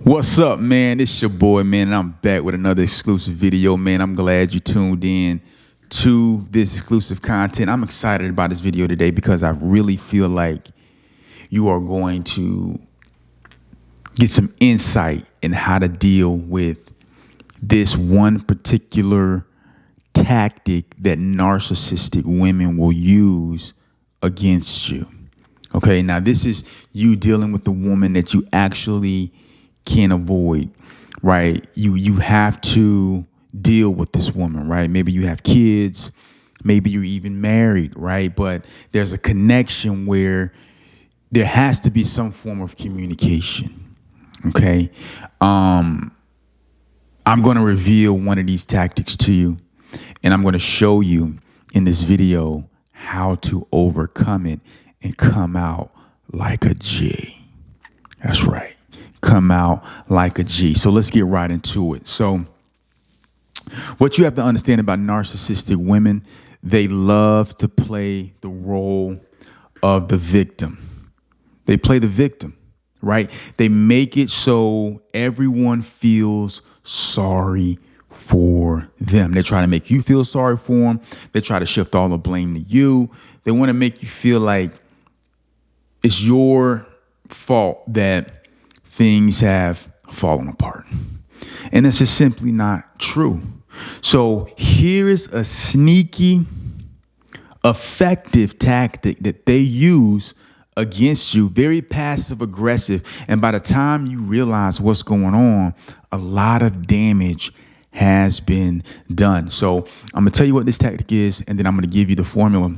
What's up, man? It's your boy, man, and I'm back with another exclusive video, man. I'm glad you tuned in to this exclusive content. I'm excited about this video today because I really feel like you are going to get some insight in how to deal with this one particular tactic that narcissistic women will use against you. Okay, now this is you dealing with the woman that you actually can't avoid, right? You have to deal with this woman, right? Maybe you have kids, maybe you're even married, right? But there's a connection where there has to be some form of communication. Okay. I'm going to reveal one of these tactics to you, and I'm going to show you in this video how to overcome it and come out like a G. That's right. Come out like a G. So let's get right into it. So what you have to understand about narcissistic women, they love to play the role of the victim. They play the victim, right? They make it so everyone feels sorry for them. They try to make you feel sorry for them. They try to shift all the blame to you. They want to make you feel like it's your fault that things have fallen apart. And that's just simply not true. So here is a sneaky, effective tactic that they use against you, very passive aggressive. And by the time you realize what's going on, a lot of damage has been done. So I'm going to tell you what this tactic is, and then I'm going to give you the formula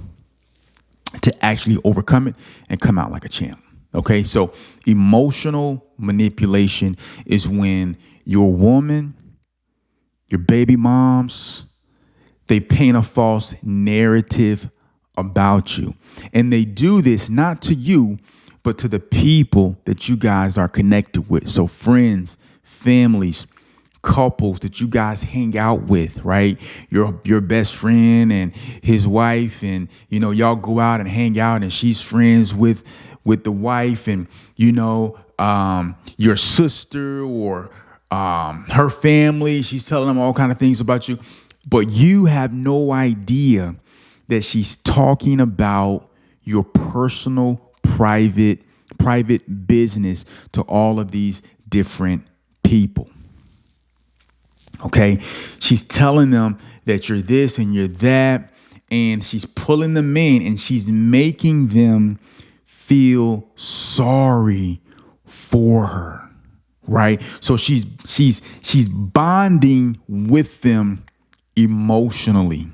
to actually overcome it and come out like a champ. Okay, so emotional manipulation is when your woman, your baby moms, they paint a false narrative about you. And they do this not to you, but to the people that you guys are connected with. So friends, families, couples that you guys hang out with, right? Your best friend and his wife, and y'all go out and hang out, and she's friends with the wife, and your sister or her family, she's telling them all kind of things about you, but you have no idea that she's talking about your personal private business to all of these different people. Okay, she's telling them that you're this and you're that, and she's pulling them in, and she's making them feel sorry for her, right? So she's bonding with them emotionally.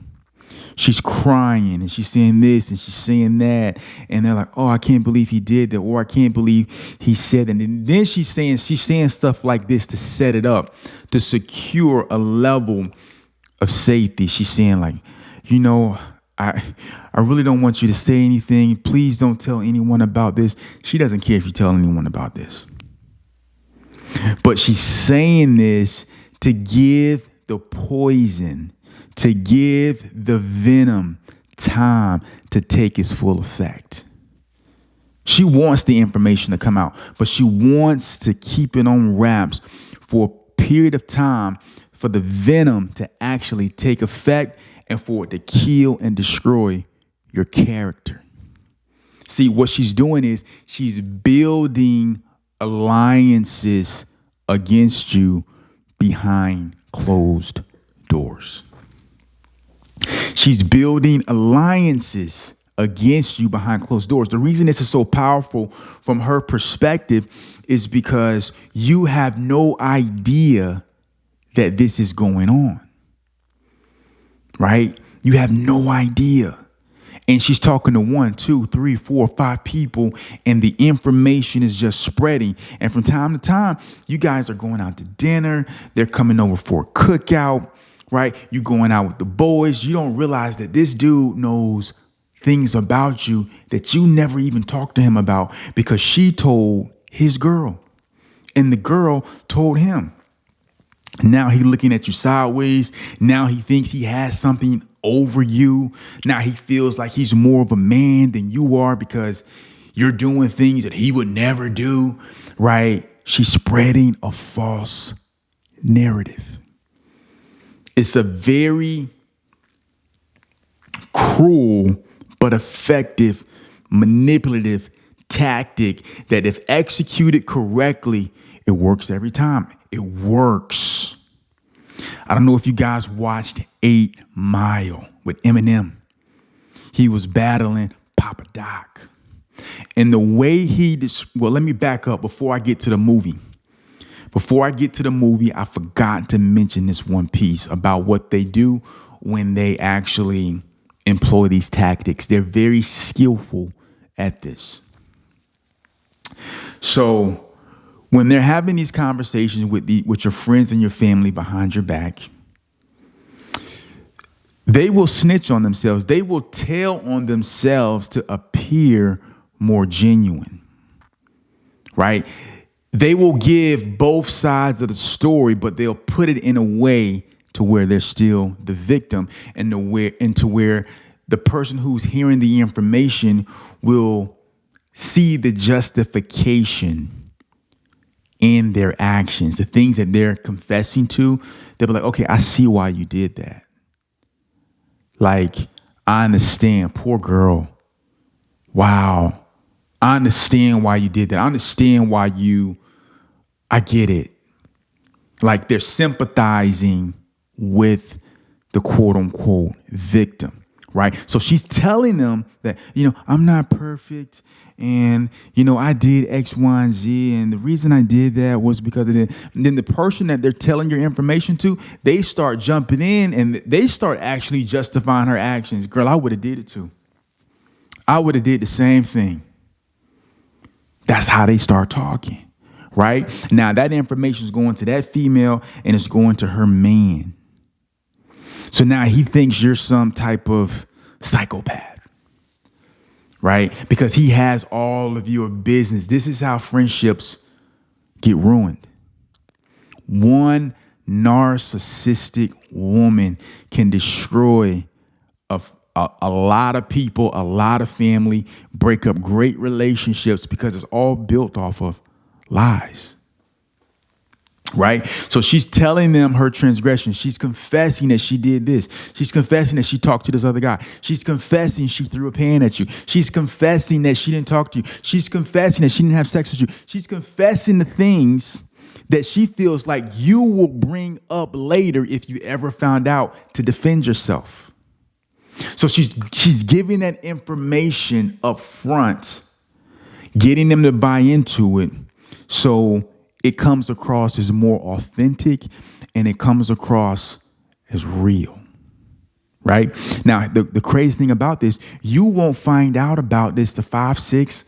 She's crying and she's saying this and she's saying that, and they're like, "Oh, I can't believe he did that," or "I can't believe he said that." And then she's saying stuff like this to set it up, to secure a level of safety. She's saying like, I really don't want you to say anything. Please don't tell anyone about this. She doesn't care if you tell anyone about this. But she's saying this to give the poison, to give the venom time to take its full effect. She wants the information to come out, but she wants to keep it on wraps for a period of time for the venom to actually take effect and for it to kill and destroy your character. See, what she's doing is she's building alliances against you behind closed doors. She's building alliances against you behind closed doors. The reason this is so powerful from her perspective is because you have no idea that this is going on, right? You have no idea. And she's talking to 1, 2, 3, 4, 5 people, and the information is just spreading. And from time to time, you guys are going out to dinner. They're coming over for a cookout, right? You're going out with the boys. You don't realize that this dude knows things about you that you never even talked to him about, because she told his girl and the girl told him. Now he's looking at you sideways. Now he thinks he has something over you. Now he feels like he's more of a man than you are because you're doing things that he would never do, right? She's spreading a false narrative. It's a very cruel but effective, manipulative tactic that, if executed correctly, it works every time. It works. I don't know if you guys watched 8 Mile with Eminem. He was battling Papa Doc. And the way let me back up before I get to the movie. Before I get to the movie, I forgot to mention this one piece about what they do when they actually employ these tactics. They're very skillful at this. So when they're having these conversations with your friends and your family behind your back, they will snitch on themselves. They will tell on themselves to appear more genuine, right? They will give both sides of the story, but they'll put it in a way to where they're still the victim, and to where the person who's hearing the information will see the justification in their actions, the things that they're confessing to. They'll be like, okay, I see why you did that. Like, I understand, poor girl. Wow. I understand why you did that. I understand why I get it. Like, they're sympathizing with the quote unquote victim, right? So she's telling them that, I'm not perfect. And, I did X, Y, and Z. And the reason I did that was because of it. And then the person that they're telling your information to, they start jumping in and they start actually justifying her actions. Girl, I would have did it too. I would have did the same thing. That's how they start talking, right? Now that information is going to that female and it's going to her man. So now he thinks you're some type of psychopath, right? Because he has all of your business. This is how friendships get ruined. One narcissistic woman can destroy a lot of people, a lot of family, break up great relationships because it's all built off of lies. Right? So she's telling them her transgression. She's confessing that she did this. She's confessing that she talked to this other guy. She's confessing she threw a pan at you. She's confessing that she didn't talk to you. She's confessing that she didn't have sex with you. She's confessing the things that she feels like you will bring up later if you ever found out, to defend yourself. So she's giving that information up front, getting them to buy into it, so it comes across as more authentic and it comes across as real, right? Now, the crazy thing about this, you won't find out about this to 5, 6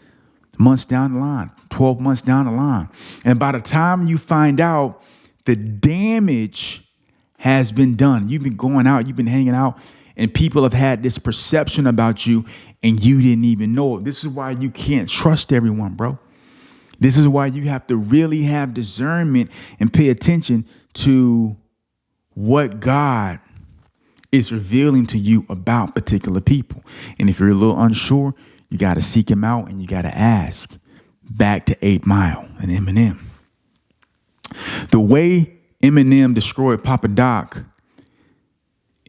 months down the line, 12 months down the line. And by the time you find out, the damage has been done. You've been going out, you've been hanging out, and people have had this perception about you and you didn't even know it. This is why you can't trust everyone, bro. This is why you have to really have discernment and pay attention to what God is revealing to you about particular people. And if you're a little unsure, you got to seek him out and you got to ask. Back to 8 Mile and Eminem. The way Eminem destroyed Papa Doc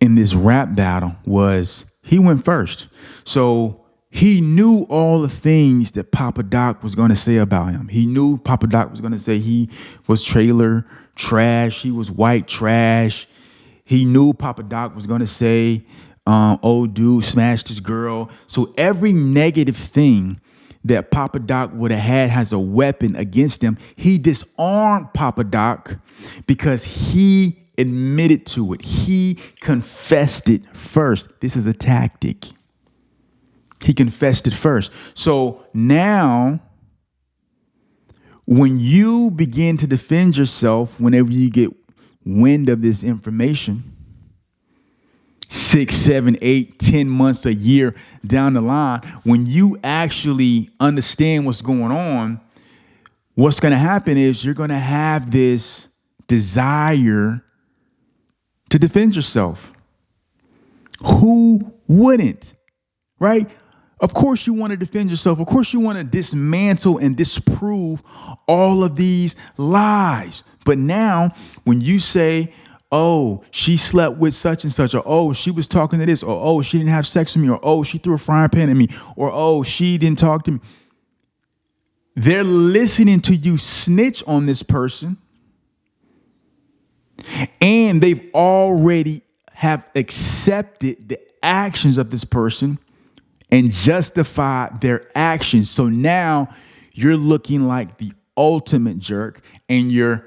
in this rap battle was he went first. So he knew all the things that Papa Doc was going to say about him. He knew Papa Doc was going to say he was trailer trash. He was white trash. He knew Papa Doc was going to say, old dude smashed his girl. So every negative thing that Papa Doc would have had as a weapon against him, he disarmed Papa Doc because he admitted to it. He confessed it first. This is a tactic. He confessed it first. So now, when you begin to defend yourself, whenever you get wind of this information, 6, 7, 8, 10 months, a year down the line, when you actually understand what's going on, what's going to happen is you're going to have this desire to defend yourself. Who wouldn't, right? Of course you want to defend yourself. Of course you want to dismantle and disprove all of these lies. But now when you say, oh, she slept with such and such, or oh, she was talking to this, or oh, she didn't have sex with me, or oh, she threw a frying pan at me, or oh, she didn't talk to me. They're listening to you snitch on this person. And they've already have accepted the actions of this person and justified their actions. So now you're looking like the ultimate jerk, and you're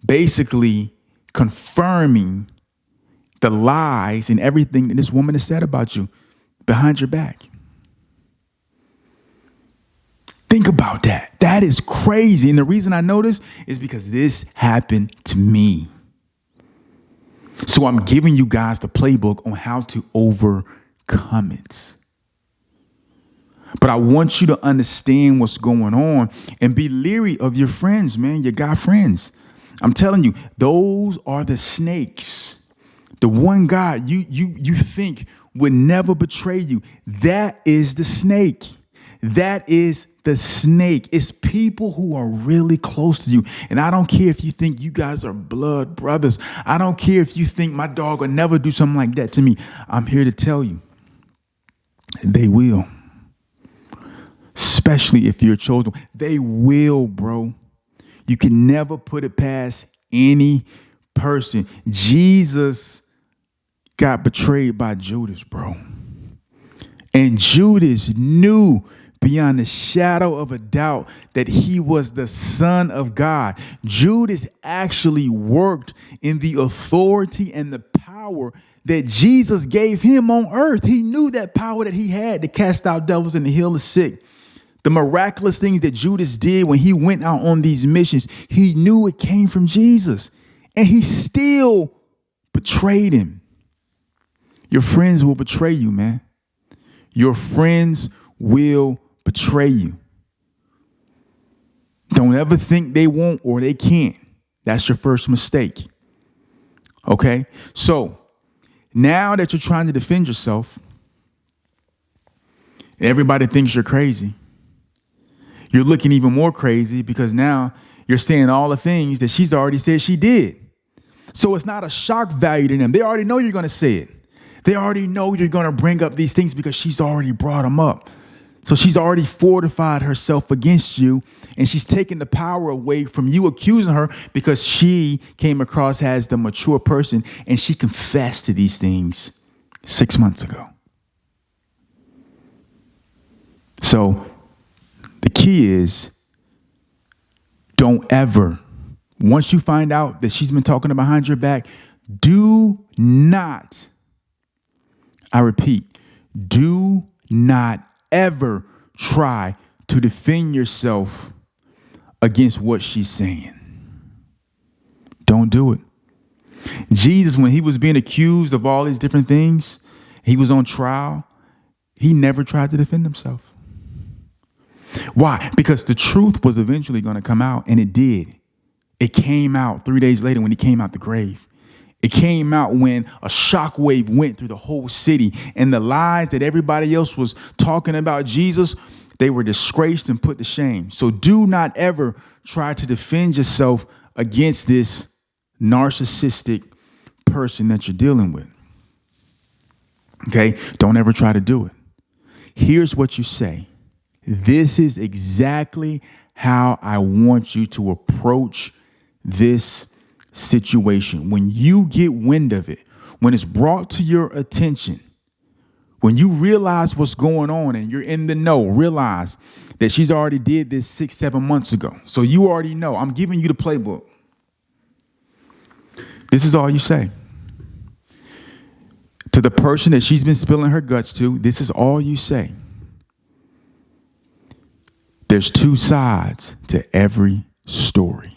basically confirming the lies and everything that this woman has said about you behind your back. Think about that. That is crazy. And the reason I know this is because this happened to me. So I'm giving you guys the playbook on how to overcome it. But I want you to understand what's going on and be leery of your friends, man, your guy friends. I'm telling you, those are the snakes. The one guy you think would never betray you. That is the snake. That is the snake. It's people who are really close to you. And I don't care if you think you guys are blood brothers. I don't care if you think my dog will never do something like that to me. I'm here to tell you, they will. Especially if you're chosen. They will, bro. You can never put it past any person. Jesus got betrayed by Judas, bro. And Judas knew beyond a shadow of a doubt that he was the Son of God. Judas actually worked in the authority and the power that Jesus gave him on earth. He knew that power that he had to cast out devils and to heal the sick. The miraculous things that Judas did when he went out on these missions, he knew it came from Jesus. And he still betrayed him. Your friends will betray you, man. Your friends will betray you. Don't ever think they won't or they can't. That's your first mistake. Okay? So now that you're trying to defend yourself, everybody thinks you're crazy. You're looking even more crazy because now you're saying all the things that she's already said she did. So it's not a shock value to them. They already know you're going to say it. They already know you're going to bring up these things because she's already brought them up. So she's already fortified herself against you, and she's taken the power away from you accusing her because she came across as the mature person, and she confessed to these things 6 months ago. So the key is, don't ever, once you find out that she's been talking behind your back, do not, I repeat, do not ever try to defend yourself against what she's saying. Don't do it. Jesus, when he was being accused of all these different things, he was on trial, he never tried to defend himself. Why? Because the truth was eventually going to come out, and it did. It came out 3 days later when he came out the grave. It came out when a shockwave went through the whole city, and the lies that everybody else was talking about Jesus, they were disgraced and put to shame. So do not ever try to defend yourself against this narcissistic person that you're dealing with. Okay? Don't ever try to do it. Here's what you say. This is exactly how I want you to approach this situation. When you get wind of it, when it's brought to your attention, when you realize what's going on and you're in the know, realize that she's already did this 6-7 months ago. So you already know. I'm giving you the playbook. This is all you say. To the person that she's been spilling her guts to, this is all you say. There's two sides to every story.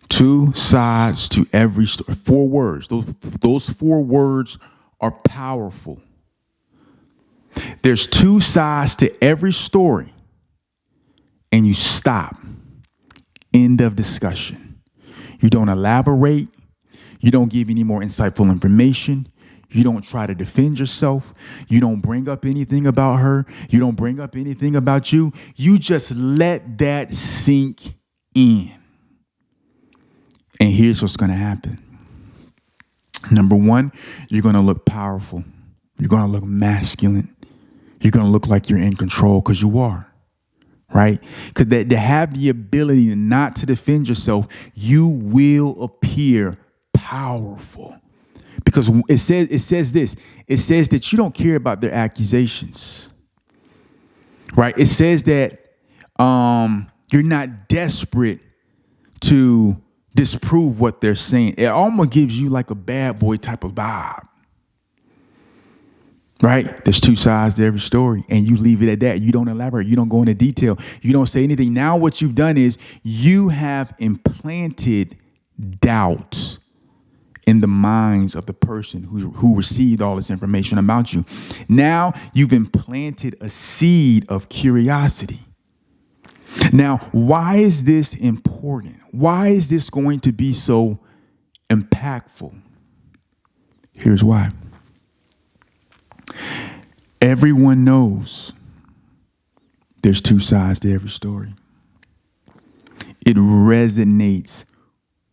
Two sides to every story. 4 words. Those 4 words are powerful. There's 2 sides to every story. And you stop. End of discussion. You don't elaborate. You don't give any more insightful information. You don't try to defend yourself. You don't bring up anything about her. You don't bring up anything about you. You just let that sink in. And here's what's going to happen. Number one, you're going to look powerful. You're going to look masculine. You're going to look like you're in control, because you are. Right? Because to have the ability not to defend yourself, you will appear powerful. Because it says this. It says that you don't care about their accusations. Right? It says that you're not desperate to disprove what they're saying. It almost gives you like a bad boy type of vibe. Right? There's two sides to every story, and you leave it at that. You don't elaborate. You don't go into detail. You don't say anything. Now what you've done is you have implanted doubt in the minds of the person who received all this information about you. Now you've implanted a seed of curiosity. Now, why is this important? Why is this going to be so impactful? Here's why. Everyone knows there's two sides to every story. It resonates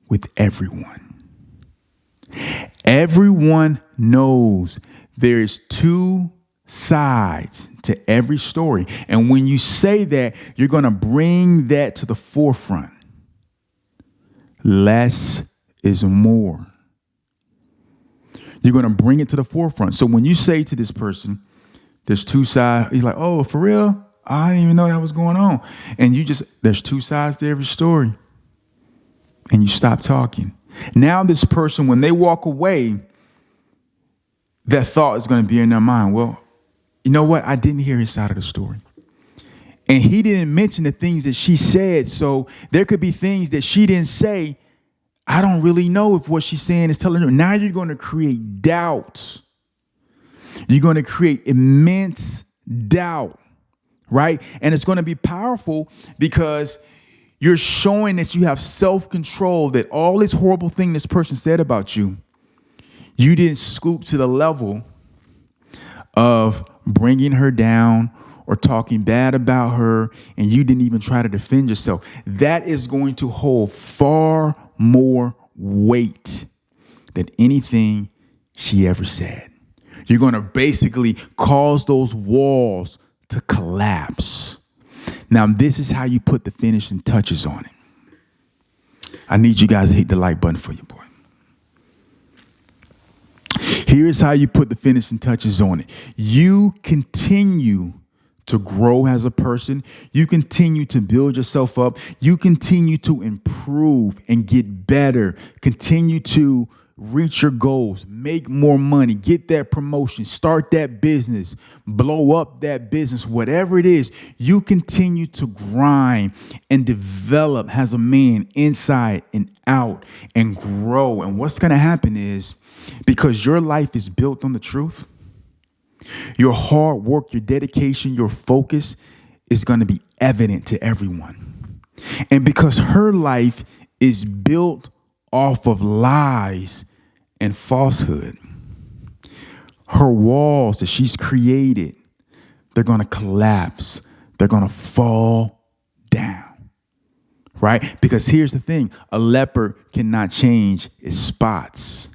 with everyone. Everyone knows there's two sides to every story. And when you say that, you're going to bring that to the forefront. Less is more. You're going to bring it to the forefront. So when you say to this person, there's two sides, he's like, oh, for real? I didn't even know that was going on. And there's two sides to every story. And you stop talking. Now this person, when they walk away, that thought is going to be in their mind. Well, you know what? I didn't hear his side of the story. And he didn't mention the things that she said. So there could be things that she didn't say. I don't really know if what she's saying is telling her. Now you're going to create doubt. You're going to create immense doubt, right? And it's going to be powerful because you're showing that you have self-control, that all this horrible thing this person said about you, you didn't scoop to the level of bringing her down or talking bad about her, and you didn't even try to defend yourself. That is going to hold far more weight than anything she ever said. You're going to basically cause those walls to collapse. Now, this is how you put the finishing touches on it. I need you guys to hit the like button for your boy. Here's how you put the finishing touches on it. You continue to grow as a person. You continue to build yourself up. You continue to improve and get better. Continue to reach your goals, make more money, get that promotion, start that business, blow up that business, whatever it is. You continue to grind and develop as a man inside and out and grow. And what's going to happen is, because your life is built on the truth, your hard work, your dedication, your focus is going to be evident to everyone. And because her life is built off of lies and falsehood, her walls that she's created, they're going to collapse. They're going to fall down, right? Because here's the thing. A leopard cannot change its spots.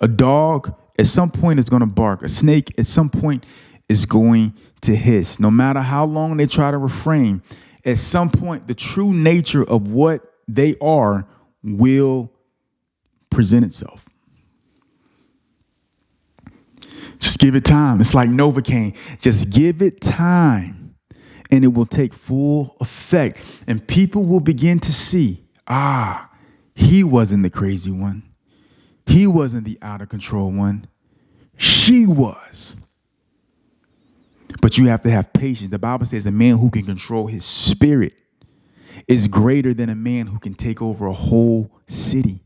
A dog at some point is going to bark. A snake at some point is going to hiss. No matter how long they try to refrain, at some point, the true nature of what they are will present itself. Just give it time. It's like Novocaine. Just give it time and it will take full effect. And people will begin to see, he wasn't the crazy one. He wasn't the out of control one. She was. But you have to have patience. The Bible says a man who can control his spirit is greater than a man who can take over a whole city.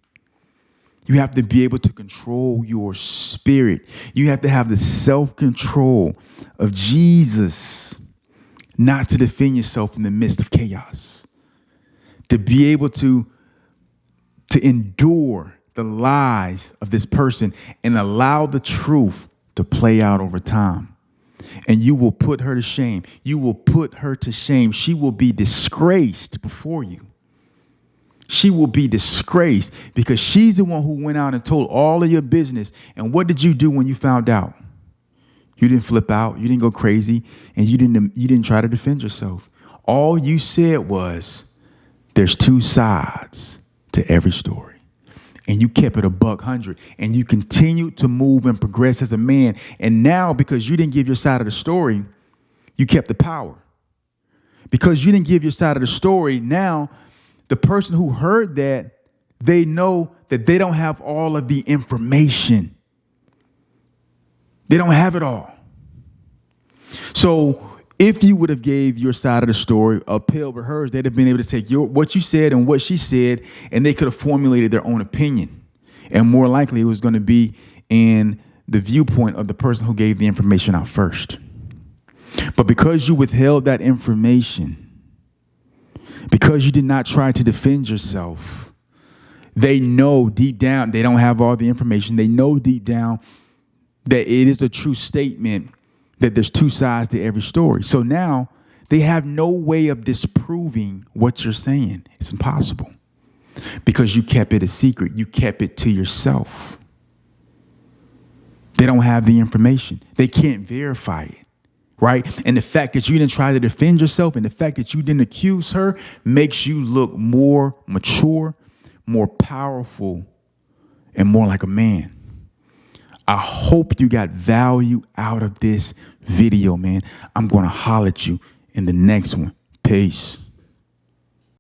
You have to be able to control your spirit. You have to have the self-control of Jesus, not to defend yourself in the midst of chaos. To be able to endure, the lies of this person and allow the truth to play out over time. And you will put her to shame. You will put her to shame. She will be disgraced before you. She will be disgraced because she's the one who went out and told all of your business. And what did you do when you found out? You didn't flip out. You didn't go crazy. And you didn't try to defend yourself. All you said was, there's two sides to every story. And you kept it $100. And you continued to move and progress as a man. And now, because you didn't give your side of the story, you kept the power. Because you didn't give your side of the story, now the person who heard that, they know that they don't have all of the information. They don't have it all. So if you would have gave your side of the story upheld with hers, they'd have been able to take what you said and what she said, and they could have formulated their own opinion. And more likely it was going to be in the viewpoint of the person who gave the information out first. But because you withheld that information, because you did not try to defend yourself, they know deep down they don't have all the information. They know deep down that it is a true statement that there's two sides to every story. So now they have no way of disproving what you're saying. It's impossible because you kept it a secret. You kept it to yourself. They don't have the information. They can't verify it. Right? And the fact that you didn't try to defend yourself and the fact that you didn't accuse her makes you look more mature, more powerful, and more like a man. I hope you got value out of this video, man. I'm going to holler at you in the next one. Peace.